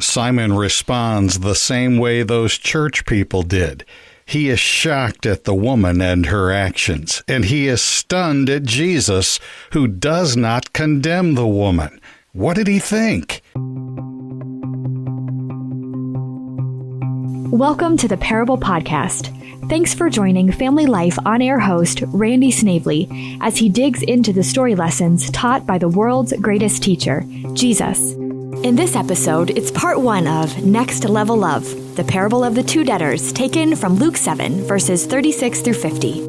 Simon responds the same way those church people did. He is shocked at the woman and her actions, and he is stunned at Jesus, who does not condemn the woman. What did he think? Welcome to the Parable Podcast. Thanks for joining Family Life on-air host Randy Snavely as he digs into the story lessons taught by the world's greatest teacher, Jesus. In this episode, it's part 1 of Next Level Love, the parable of the two debtors, taken from Luke 7, verses 36 through 50.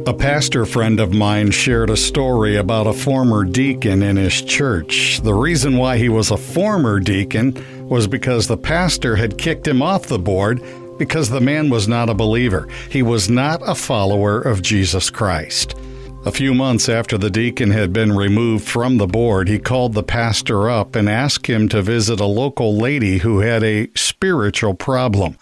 A pastor friend of mine shared a story about a former deacon in his church. The reason why he was a former deacon was because the pastor had kicked him off the board because the man was not a believer. He was not a follower of Jesus Christ. A few months after the deacon had been removed from the board, he called the pastor up and asked him to visit a local lady who had a spiritual problem.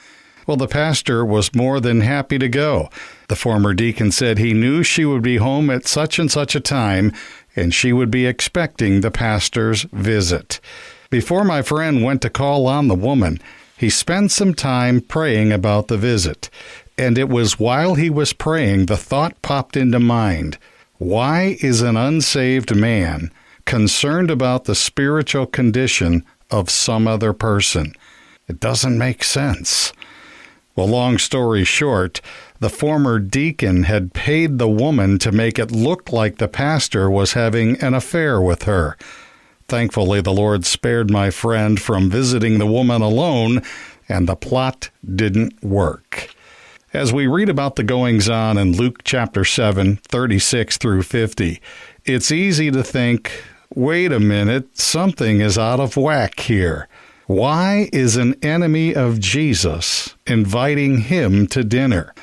Well, the pastor was more than happy to go. The former deacon said he knew she would be home at such and such a time, and she would be expecting the pastor's visit. Before my friend went to call on the woman, he spent some time praying about the visit. And it was while he was praying, the thought popped into mind. Why is an unsaved man concerned about the spiritual condition of some other person? It doesn't make sense. Well, long story short, the former deacon had paid the woman to make it look like the pastor was having an affair with her. Thankfully, the Lord spared my friend from visiting the woman alone, and the plot didn't work. As we read about the goings-on in Luke chapter 7, 36 through 50, it's easy to think, wait a minute, something is out of whack here. Why is an enemy of Jesus inviting him to dinner?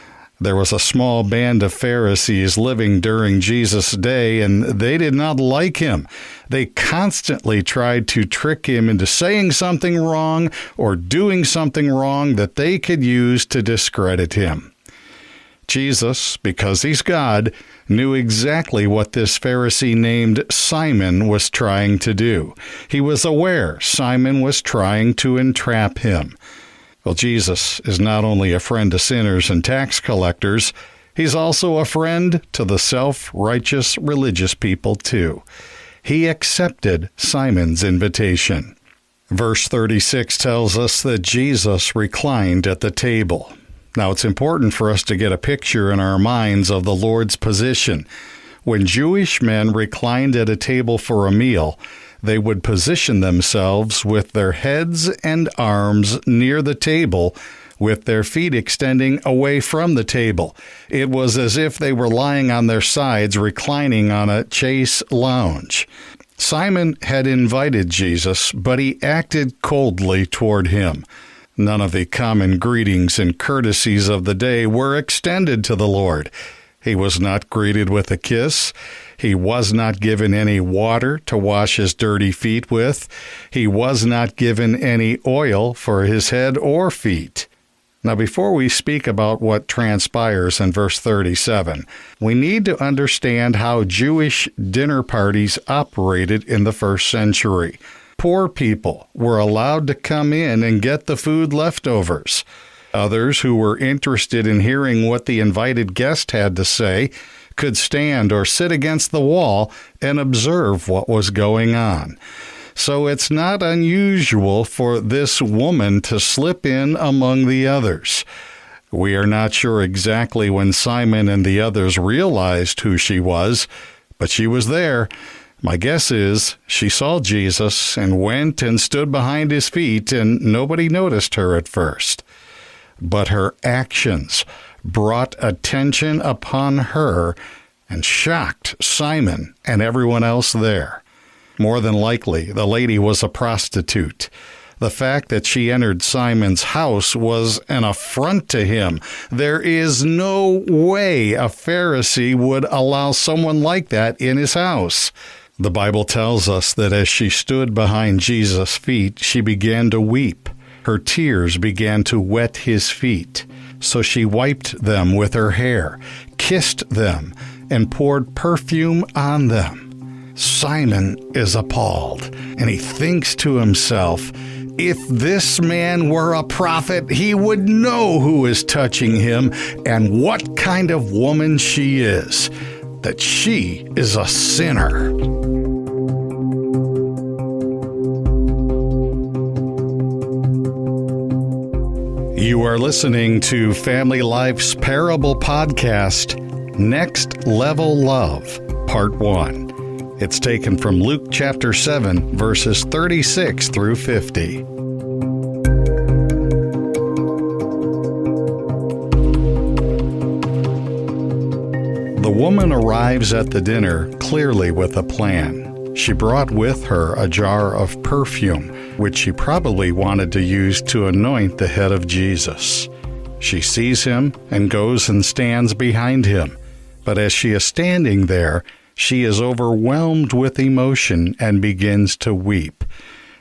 There was a small band of Pharisees living during Jesus' day, and they did not like him. They constantly tried to trick him into saying something wrong or doing something wrong that they could use to discredit him. Jesus, because he's God, knew exactly what this Pharisee named Simon was trying to do. He was aware Simon was trying to entrap him. Well, Jesus is not only a friend to sinners and tax collectors, he's also a friend to the self-righteous religious people too. He accepted Simon's invitation. Verse 36 tells us that Jesus reclined at the table. Now, it's important for us to get a picture in our minds of the Lord's position. When Jewish men reclined at a table for a meal, they would position themselves with their heads and arms near the table, with their feet extending away from the table. It was as if they were lying on their sides, reclining on a chaise lounge. Simon had invited Jesus, but he acted coldly toward him. None of the common greetings and courtesies of the day were extended to the Lord. He was not greeted with a kiss. He was not given any water to wash his dirty feet with. He was not given any oil for his head or feet. Now, before we speak about what transpires in verse 37, we need to understand how Jewish dinner parties operated in the first century. Poor people were allowed to come in and get the food leftovers. Others who were interested in hearing what the invited guest had to say could stand or sit against the wall and observe what was going on. So it's not unusual for this woman to slip in among the others. We are not sure exactly when Simon and the others realized who she was, but she was there. My guess is she saw Jesus and went and stood behind his feet, and nobody noticed her at first. But her actions brought attention upon her and shocked Simon and everyone else there. More than likely, the lady was a prostitute. The fact that she entered Simon's house was an affront to him. There is no way a Pharisee would allow someone like that in his house. The Bible tells us that as she stood behind Jesus' feet, she began to weep. Her tears began to wet his feet. So she wiped them with her hair, kissed them, and poured perfume on them. Simon is appalled, and he thinks to himself, if this man were a prophet, he would know who is touching him and what kind of woman she is, that she is a sinner. You are listening to Family Life's Parable Podcast, Next Level Love, Part 1. It's taken from Luke chapter 7, verses 36 through 50. The woman arrives at the dinner clearly with a plan. She brought with her a jar of perfume, which she probably wanted to use to anoint the head of Jesus. She sees him and goes and stands behind him. But as she is standing there, she is overwhelmed with emotion and begins to weep.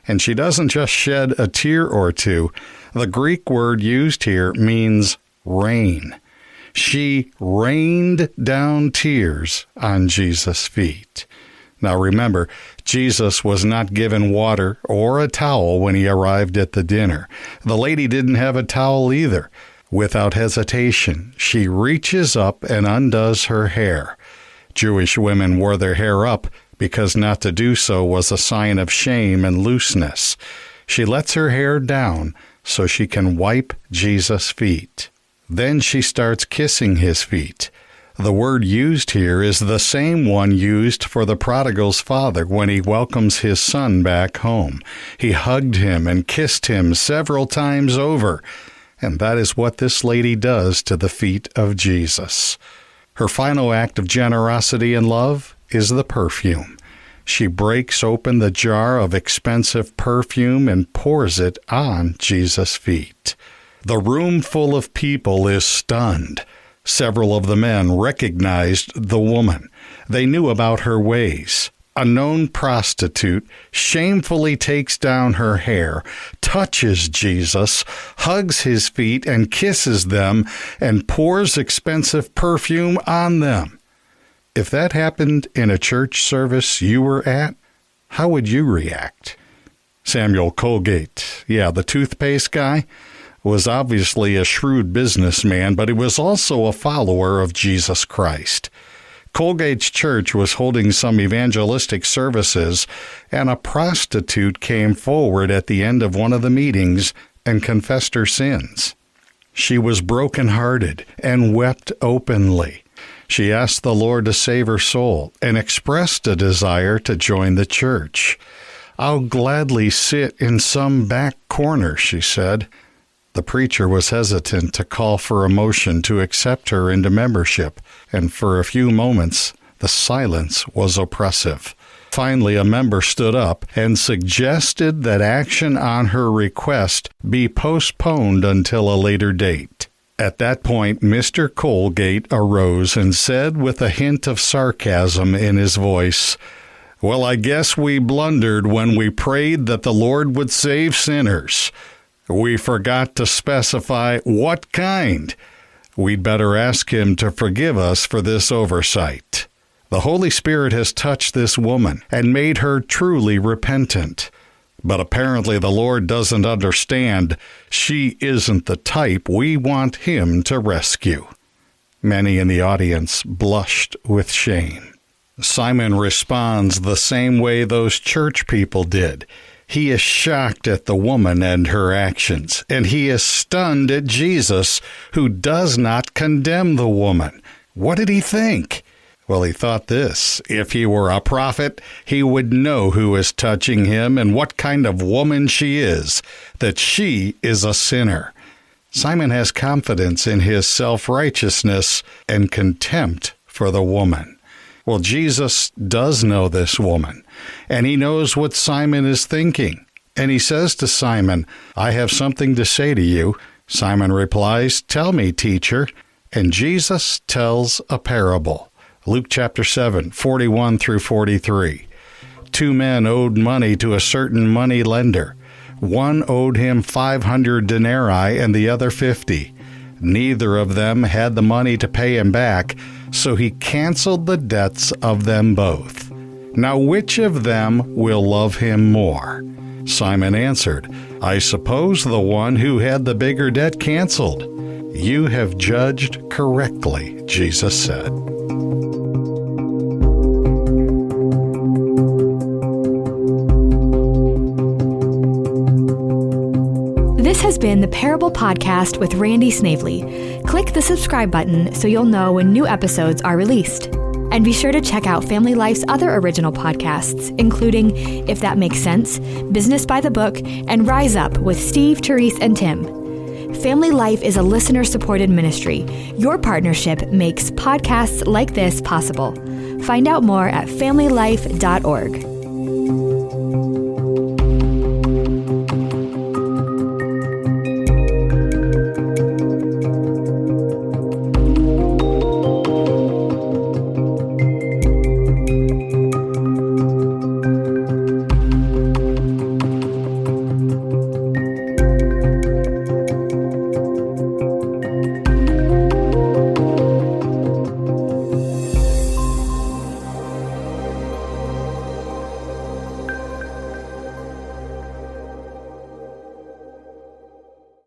And she doesn't just shed a tear or two. The Greek word used here means rain. She rained down tears on Jesus' feet. Now remember, Jesus was not given water or a towel when he arrived at the dinner. The lady didn't have a towel either. Without hesitation, she reaches up and undoes her hair. Jewish women wore their hair up because not to do so was a sign of shame and looseness. She lets her hair down so she can wipe Jesus' feet. Then she starts kissing his feet. The word used here is the same one used for the prodigal's father when he welcomes his son back home. He hugged him and kissed him several times over. And that is what this lady does to the feet of Jesus. Her final act of generosity and love is the perfume. She breaks open the jar of expensive perfume and pours it on Jesus' feet. The room full of people is stunned. Several of the men recognized the woman. They knew about her ways. A known prostitute shamefully takes down her hair, touches Jesus, hugs his feet and kisses them, and pours expensive perfume on them. If that happened in a church service you were at, how would you react? Samuel Colgate, the toothpaste guy, was obviously a shrewd businessman, but he was also a follower of Jesus Christ. Colgate's church was holding some evangelistic services, and a prostitute came forward at the end of one of the meetings and confessed her sins. She was brokenhearted and wept openly. She asked the Lord to save her soul and expressed a desire to join the church. "I'll gladly sit in some back corner," she said. The preacher was hesitant to call for a motion to accept her into membership, and for a few moments the silence was oppressive. Finally, a member stood up and suggested that action on her request be postponed until a later date. At that point, Mr. Colgate arose and said with a hint of sarcasm in his voice, "Well, I guess we blundered when we prayed that the Lord would save sinners. We forgot to specify what kind. We'd better ask him to forgive us for this oversight." The Holy Spirit has touched this woman and made her truly repentant. But apparently the Lord doesn't understand. She isn't the type we want him to rescue. Many in the audience blushed with shame. Simon responds the same way those church people did. He is shocked at the woman and her actions, and he is stunned at Jesus, who does not condemn the woman. What did he think? Well, he thought this: if he were a prophet, he would know who is touching him and what kind of woman she is, that she is a sinner. Simon has confidence in his self-righteousness and contempt for the woman. Well, Jesus does know this woman, and he knows what Simon is thinking. And he says to Simon, "I have something to say to you." Simon replies, "Tell me, teacher." And Jesus tells a parable. Luke chapter 7, 41 through 43. 2 men owed money to a certain money lender. One owed him 500 denarii and the other 50. Neither of them had the money to pay him back, so he canceled the debts of them both. Now which of them will love him more? Simon answered, I suppose the one who had the bigger debt canceled. You have judged correctly, Jesus said. This has been the Parable Podcast with Randy Snavely. Click the subscribe button so you'll know when new episodes are released. And be sure to check out Family Life's other original podcasts, including If That Makes Sense, Business by the Book, and Rise Up with Steve, Therese, and Tim. Family Life is a listener-supported ministry. Your partnership makes podcasts like this possible. Find out more at familylife.org.